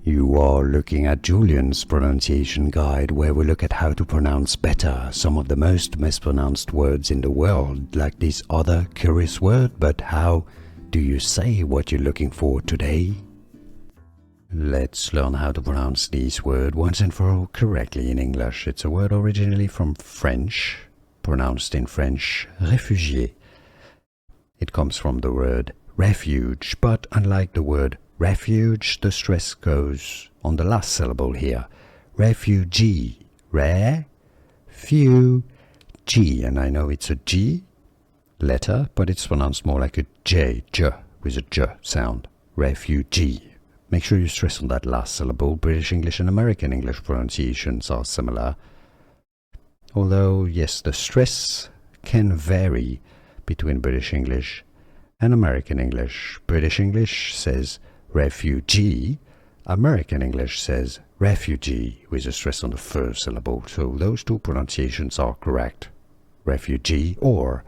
You are looking at Julian's pronunciation guide, where we look at how to pronounce better some of the most mispronounced words in the world, like this other curious word. But how do you say what you're looking for today? Let's learn how to pronounce this word once and for all correctly in English. It's a word originally from French, pronounced in French, réfugié. It comes from the word refuge, but unlike the word refuge, the stress goes on the last syllable here. Refugee, re-fu-G, and I know it's a G letter, but it's pronounced more like a J, with a J sound. Refugee. Make sure you stress on that last syllable. British English and American English pronunciations are similar. Although, yes, the stress can vary between British English and American English. British English says refugee, American English says refugee, with a stress on the first syllable. So those two pronunciations are correct. Refugee or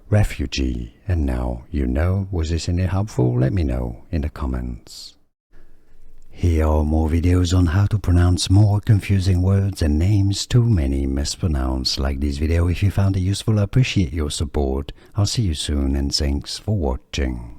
refugee. And now you know. Was this any helpful? Let me know in the comments. Here are more videos on how to pronounce more confusing words and names too many mispronounced. Like this video if you found it useful. I appreciate your support. I'll see you soon and thanks for watching.